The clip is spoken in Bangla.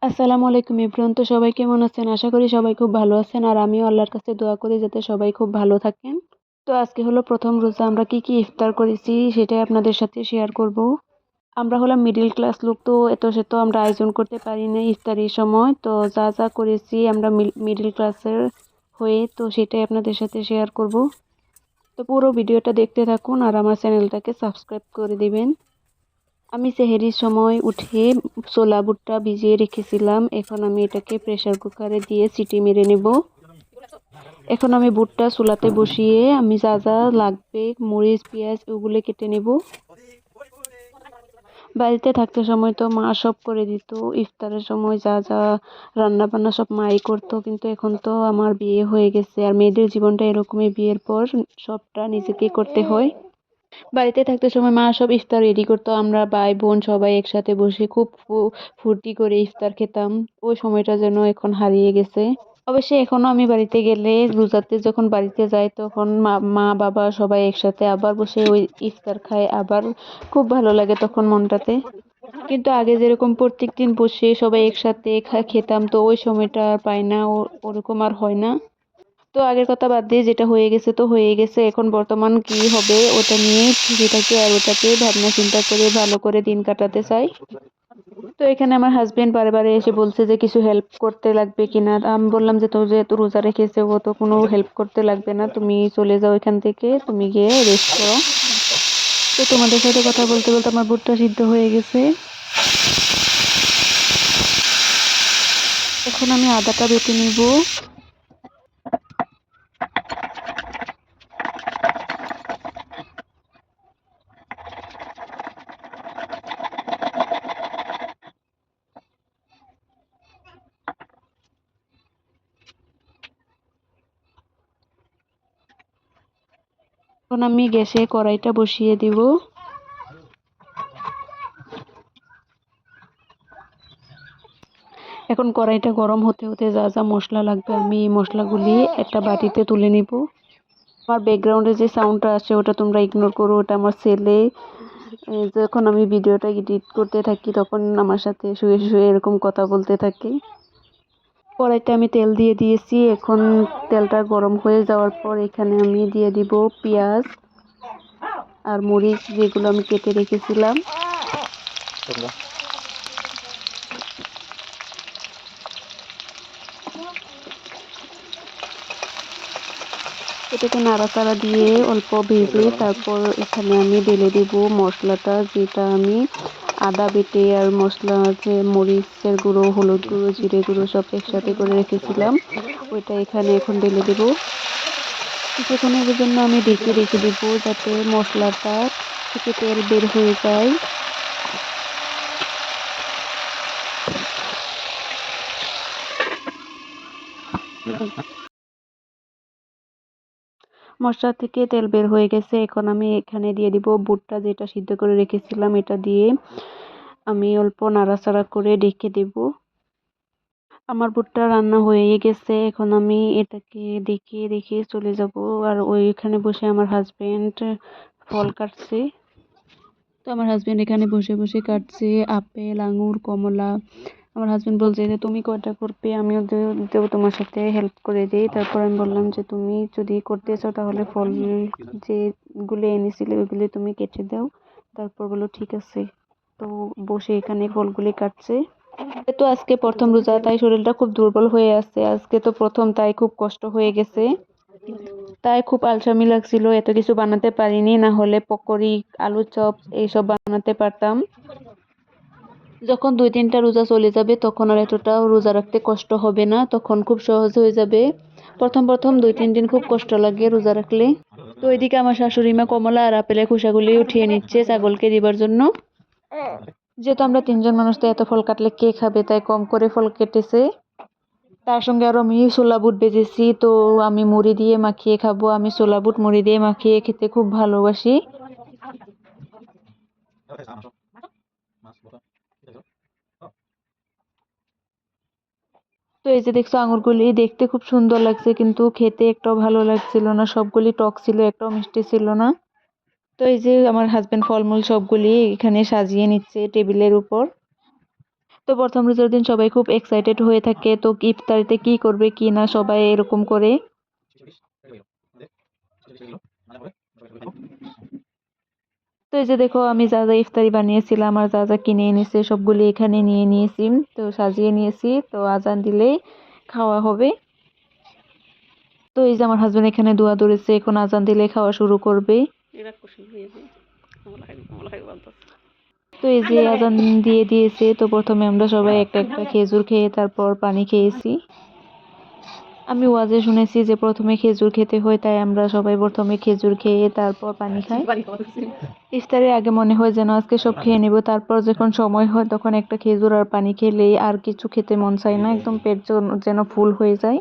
আসসালামু আলাইকুম এভরিওয়ান। তো সবাই কেমন আছেন? আশা করি সবাই খুব ভালো আছেন আর আমিও আল্লাহর কাছে দোয়া করি যাতে সবাই খুব ভালো থাকেন। তো আজকে হলো প্রথম রোজা, আমরা কি কি ইফতার করেছি সেটাই আপনাদের সাথে শেয়ার করব। আমরা হলাম মিডিল ক্লাস লোক, তো এত সে তো আমরা আয়োজন করতে পারি না ইফতারির সময়। তো যা যা করেছি আমরা মিডিল ক্লাসের হয়ে, তো সেটাই আপনাদের সাথে শেয়ার করব। তো পুরো ভিডিওটা দেখতে থাকুন আর আমার চ্যানেলটাকে সাবস্ক্রাইব করে দিবেন। আমি সেহরির সময় উঠে ছোলা বুটটা ভিজিয়ে রেখেছিলাম। এখন আমি এটাকে প্রেসার কুকারে দিয়ে সিটি মেরে নেব। এখন আমি বুটটা চুলাতে বসিয়ে আমি যা যা লাগবে মরিচ পেঁয়াজ ওগুলো কেটে নেব। বাড়িতে থাকতে সময় তো মা সব করে দিত, ইফতারের সময় যা যা রান্না বান্না সব মাই করতো। কিন্তু এখন তো আমার বিয়ে হয়ে গেছে আর মেয়েদের জীবনটা এরকমই, বিয়ের পর সবটা নিজেকে করতে হয়। বাড়িতে থাকতে সময় মা সব ইফতার রেডি করতো, আমরা ভাই বোন সবাই একসাথে বসে খুব ফুর্তি করে ইফতার খেতাম। ওই সময়টা যেন এখন হারিয়ে গেছে। অবশ্যই এখনো আমি বাড়িতে গেলে রোজাতে যখন বাড়িতে যাই তখন মা মা বাবা সবাই একসাথে আবার বসে ওই ইফতার খায়, আবার খুব ভালো লাগে তখন মনটাতে। কিন্তু আগে যেরকম প্রত্যেকদিন বসে সবাই একসাথে খেতাম, তো ওই সময়টা আর পাই না, ওরকম আর হয় না। তো আগের কথা বাদ দিয়ে যেটা হয়ে গেছে তো হয়ে গেছে, এখন বর্তমান কি হবে ওটা নিয়ে খুশি থাকি আর ওটাকে ভাবনা চিন্তা করে ভালো করে দিন কাটাতে চাই। তো এখানে আমার হাজবেন্ড বারে বারে এসে বলছে যে কিছু হেল্প করতে লাগবে কিনা। আমি বললাম যে তো যেহেতু রোজা রেখেছে ও তো কোনো হেল্প করতে লাগবে না, তুমি চলে যাও এখান থেকে, তুমি গিয়ে রেস্ট করো। তো তোমাদের সাথে কথা বলতে বলতে আমার ভুট্টা সিদ্ধ হয়ে গেছে। এখন আমি আদাটা বেটে নিব। এখন আমি গ্যাসে কড়াইটা বসিয়ে দিব। এখন কড়াইটা গরম হতে হতে যা যা মশলা লাগবে আমি এই মশলাগুলি একটা বাটিতে তুলে নিব। আমার ব্যাকগ্রাউন্ডে যে সাউন্ডটা আসে ওটা তোমরা ইগনোর করো, ওটা আমার ছেলে। যখন আমি ভিডিওটা এডিট করতে থাকি তখন আমার সাথে শুয়ে শুয়ে এরকম কথা বলতে থাকে। কড়াইতে আমি তেল দিয়ে দিয়েছি। এখন তেলটা গরম হয়ে যাওয়ার পর এখানে আমি দিয়ে দিব পেঁয়াজ আর মরিচ যেগুলো আমি কেটে রেখেছিলাম। এটাকে নাড়াচাড়া দিয়ে অল্প ভেজে তারপর এখানে আমি ঢেলে দেব মশলাটা, যেটা আমি আদা বেটে আর মশলা যে মরিচের গুঁড়ো হলুদ গুঁড়ো জিরে গুঁড়ো সব একসাথে করে রেখেছিলাম ওইটা এখানে এখন ঢেলে দেব। কিছুক্ষণের জন্য আমি ঢেকে রেখে দেব যাতে মশলাটা থেকে তেল বের হয়ে যায়। মশলা থেকে তেল বের হয়ে গেছে, এখন আমি এখানে দিয়ে দিব বুটটা যেটা সিদ্ধ করে রেখেছিলাম। এটা দিয়ে আমি অল্প নাড়াচাড়া করে ঢেকে দেব। আমার বুটটা রান্না হয়ে গেছে, এখন আমি এটাকে দেখে দেখে চলে যাব। আর ওইখানে বসে আমার হাজবেন্ড ফল কাটছে। তো আমার হাজবেন্ড এখানে বসে বসে কাটছে আপেল আঙুর কমলা। আমার হাজবেন্ড বলছে যে তুমি কয়টা করবে, আমিও দেবো তোমার সাথে হেল্প করে দিই। তারপর আমি বললাম যে তুমি যদি করতে চাও তাহলে ফল যেগুলো এনেছিলে ওইগুলি তুমি কেটে দাও। তারপর বললো ঠিক আছে। তো বসে এখানে ফলগুলি কাটছে। তো আজকে প্রথম রোজা তাই শরীরটা খুব দুর্বল হয়ে আছে, আজকে তো প্রথম তাই খুব কষ্ট হয়ে গেছে। তাই খুব আলসামি লাগছিল, এত কিছু বানাতে পারিনি, না হলে পকোড়ি আলুর চপ এইসব বানাতে পারতাম। যখন 2-3টা রোজা চলে যাবে তখন আর এতটাও রোজা রাখতে কষ্ট হবে না, তখন খুব সহজ হয়ে যাবে। প্রথম প্রথম 2-3 দিন খুব কষ্ট লাগে রোজা রাখলে। তো এদিকে আমার শাশুড়ি মা কমলা আর আপেলের খোসাগুলি উঠিয়ে নিচ্ছে ছাগলকে দিবার জন্য। যেহেতু আমরা 3জন মানুষ, তো এত ফল কাটলে কে খাবে, তাই কম করে ফল কেটেছে। তার সঙ্গে আরো আমি ছোলা বুট ভেজেছি, তো আমি মুড়ি দিয়ে মাখিয়ে খাবো। আমি ছোলা বুট মুড়ি দিয়ে মাখিয়ে খেতে খুব ভালোবাসি। তো এই যে দেখছো আঙুরগুলি দেখতে খুব সুন্দর লাগছে, কিন্তু খেতে একটাও ভালো লাগছিল না, সবগুলি টক ছিল, একটাও মিষ্টি ছিল না। তো এই যে আমার হাজবেন্ড ফলমূল সবগুলি এখানে সাজিয়ে নিচ্ছে টেবিলের উপর। তো প্রথম রোজার দিন সবাই খুব এক্সাইটেড হয়ে থাকে, তো ইফতারিতে কি করবে কি না সবাই এরকম করে। তো এই যে দেখো আমি যা যা ইফতারি বানিয়েছিলাম আর যা যা কিনে এনেছি সবগুলি এখানে নিয়ে নিয়েছি, তো সাজিয়ে নিয়েছি, তো আজান দিলেই খাওয়া হবে। তো এই যে আমার হাজবেন্ড এখানে দোয়া ধরেছে, এখন আজান দিলে খাওয়া শুরু করবে। তো এই যে আজান দিয়ে দিয়েছে, তো প্রথমে আমরা সবাই একটা একটা খেজুর খেয়ে তারপর পানি খেয়েছি। আমি ওয়াজে শুনেছি যে প্রথমে খেজুর খেতে হয়, তাই আমরা সবাই প্রথমে খেজুর খেয়ে তারপর পানি খাই। ইফতারের আগে মনে হয় যেন আজকে সব খেয়ে নিব, তারপর যখন সময় হয় তখন একটা খেজুর আর পানি খেলেই আর কিছু খেতে মন চায় না, একদম পেট যেন ফুল হয়ে যায়।